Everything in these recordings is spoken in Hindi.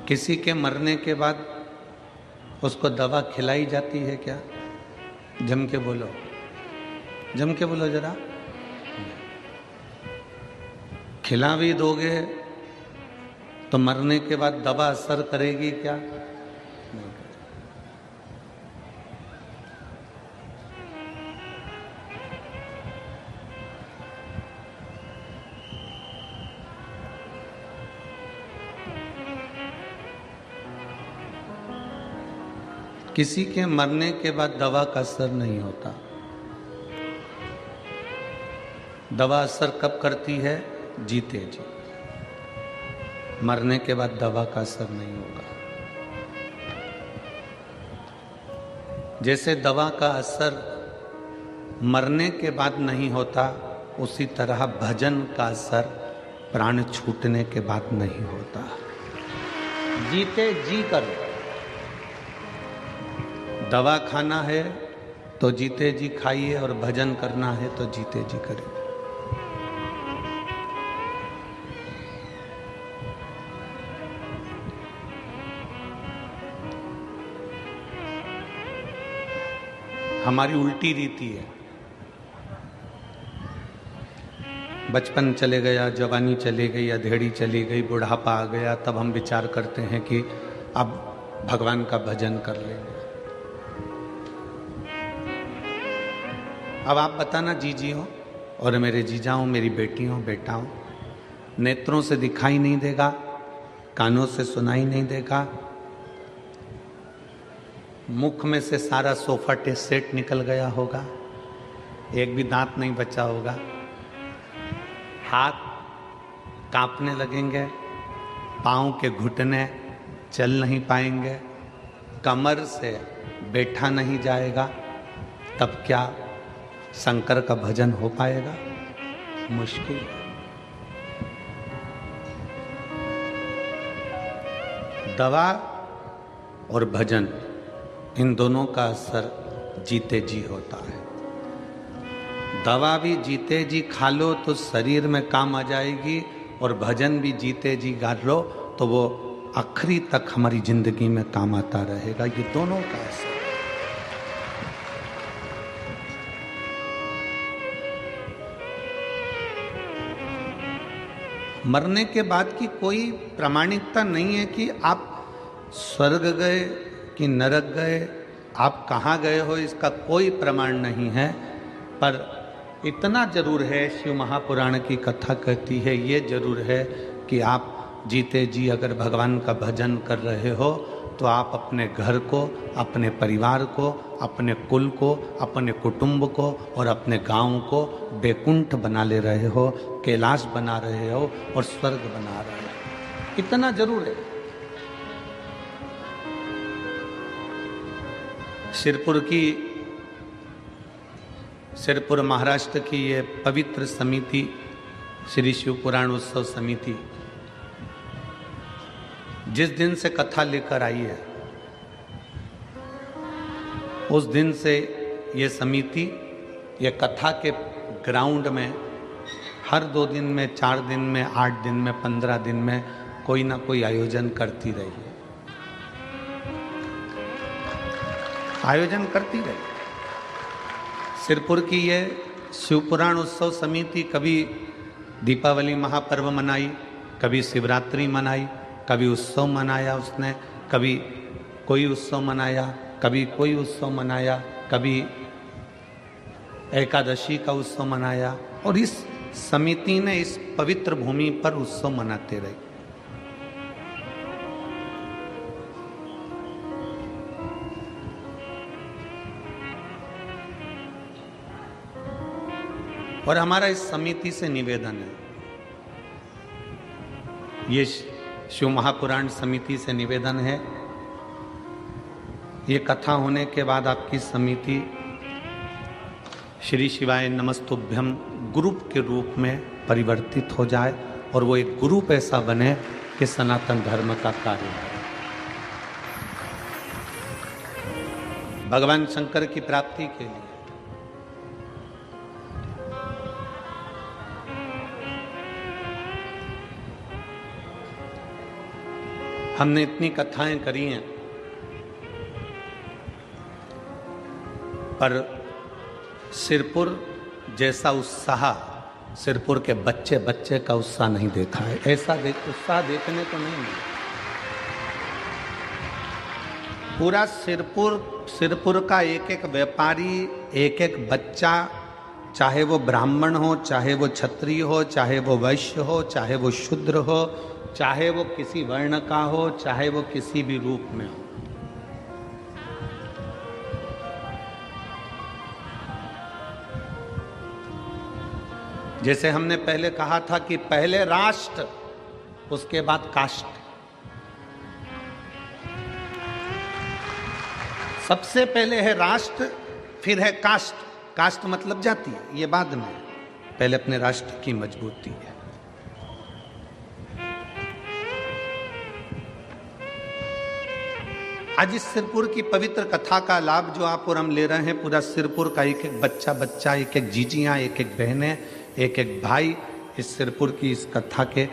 किसी के मरने के बाद उसको दवा खिलाई जाती है क्या? जम के बोलो, जम के बोलो जरा। खिला भी दोगे तो मरने के बाद दवा असर करेगी क्या? नहीं करेगी। किसी के मरने के बाद दवा का असर नहीं होता। दवा असर कब करती है? जीते जी। मरने के बाद दवा का असर नहीं होगा। जैसे दवा का असर मरने के बाद नहीं होता, उसी तरह भजन का असर प्राण छूटने के बाद नहीं होता। जीते जी करो। दवा खाना है तो जीते जी खाइए, और भजन करना है तो जीते जी करिए। हमारी उल्टी रीति है। बचपन चले गया, जवानी चली गई, अधेड़ी चली गई, बुढ़ापा आ गया, तब हम विचार करते हैं कि अब भगवान का भजन कर लेंगे। अब आप बताना जीजी हो और मेरे जीजा हो, मेरी बेटी हो, बेटा हो, नेत्रों से दिखाई नहीं देगा, कानों से सुनाई नहीं देगा, मुख में से सारा सोफा सेट निकल गया होगा, एक भी दांत नहीं बचा होगा, हाथ कांपने लगेंगे, पाँव के घुटने चल नहीं पाएंगे, कमर से बैठा नहीं जाएगा, तब क्या शंकर का भजन हो पाएगा? मुश्किल। दवा और भजन, इन दोनों का असर जीते जी होता है। दवा भी जीते जी खा लो तो शरीर में काम आ जाएगी, और भजन भी जीते जी गा लो तो वो आखिरी तक हमारी जिंदगी में काम आता रहेगा। ये दोनों का असर। मरने के बाद की कोई प्रामाणिकता नहीं है कि आप स्वर्ग गए कि नरक गए, आप कहाँ गए हो, इसका कोई प्रमाण नहीं है। पर इतना जरूर है, शिव महापुराण की कथा कहती है, ये जरूर है कि आप जीते जी अगर भगवान का भजन कर रहे हो तो आप अपने घर को, अपने परिवार को, अपने कुल को, अपने कुटुंब को और अपने गांव को बैकुंठ बना ले रहे हो, कैलाश बना रहे हो और स्वर्ग बना रहे हो। इतना जरूर है। सिरपुर महाराष्ट्र की ये पवित्र समिति, श्री शिव पुराण उत्सव समिति, जिस दिन से कथा लेकर आई है, उस दिन से ये समिति ये कथा के ग्राउंड में हर 2 दिन में, 4 दिन में, 8 दिन में, 15 दिन में कोई ना कोई आयोजन करती रही है। आयोजन करती रही। सिरपुर की ये शिवपुराण उत्सव समिति कभी दीपावली महापर्व मनाई, कभी शिवरात्रि मनाई, कभी उत्सव मनाया उसने, कभी कोई उत्सव मनाया, कभी कोई उत्सव मनाया, कभी एकादशी का उत्सव मनाया, और इस समिति ने इस पवित्र भूमि पर उत्सव मनाते रहे। और हमारा इस समिति से निवेदन है, ये शिव महापुराण समिति से निवेदन है, ये कथा होने के बाद आपकी समिति श्री शिवाय नमस्तुभ्यम ग्रुप के रूप में परिवर्तित हो जाए, और वो एक ग्रुप ऐसा बने कि सनातन धर्म का कार्य करे, भगवान शंकर की प्राप्ति के लिए। हमने इतनी कथाएं करी हैं, पर सिरपुर जैसा उत्साह सिरपुर के बच्चे बच्चे का उत्साह नहीं देखा है। ऐसा उत्साह देखने को नहीं मिला। पूरा सिरपुर का एक एक व्यापारी, एक एक बच्चा, चाहे वो ब्राह्मण हो, चाहे वो क्षत्रिय हो, चाहे वो वैश्य हो, चाहे वो शूद्र हो, चाहे वो किसी वर्ण का हो, चाहे वो किसी भी रूप में हो, जैसे हमने पहले कहा था कि पहले राष्ट्र, उसके बाद कास्ट। सबसे पहले है राष्ट्र, फिर है कास्ट। कास्ट मतलब जाति, ये बाद में, पहले अपने राष्ट्र की मजबूती है। आज इस सिरपुर की पवित्र कथा का लाभ जो आप और हम ले रहे हैं, पूरा सिरपुर का एक एक बच्चा, एक एक जीजियां, एक एक बहनें, एक एक भाई, इस सिरपुर की इस कथा के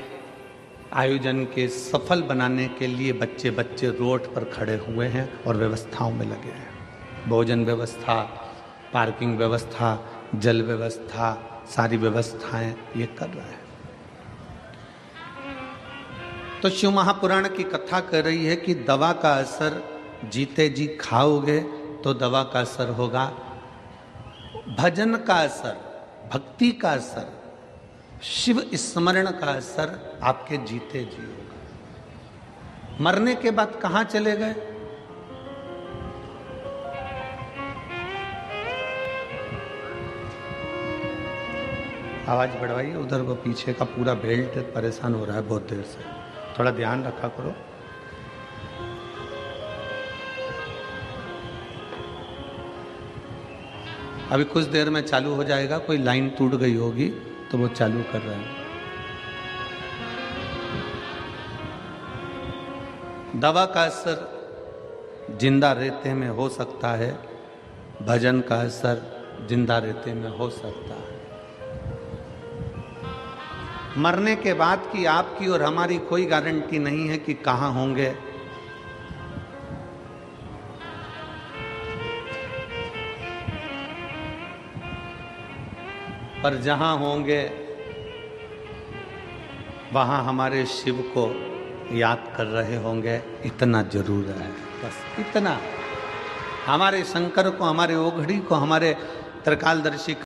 आयोजन के सफल बनाने के लिए बच्चे बच्चे रोड पर खड़े हुए हैं और व्यवस्थाओं में लगे हैं। भोजन व्यवस्था, पार्किंग व्यवस्था, जल व्यवस्था, सारी व्यवस्थाएं ये कर रहे हैं। तो शिव महापुराण की कथा कर रही है कि दवा का असर जीते जी खाओगे तो दवा का असर होगा, भजन का असर, भक्ति का असर, शिव स्मरण का असर आपके जीते जी होगा। मरने के बाद कहां चले गए? आवाज बढ़वाइए, उधर वो पीछे का पूरा बेल्ट परेशान हो रहा है बहुत देर से, थोड़ा ध्यान रखा करो। अभी कुछ देर में चालू हो जाएगा, कोई लाइन टूट गई होगी तो वो चालू कर रहे हैं। दवा का असर जिंदा रेते में हो सकता है, भजन का असर जिंदा रेते में हो सकता है। मरने के बाद की आपकी और हमारी कोई गारंटी नहीं है कि कहां होंगे। पर जहां होंगे वहां हमारे शिव को याद कर रहे होंगे, इतना जरूर है, बस इतना। हमारे शंकर को, हमारे ओघड़ी को, हमारे त्रिकालदर्शी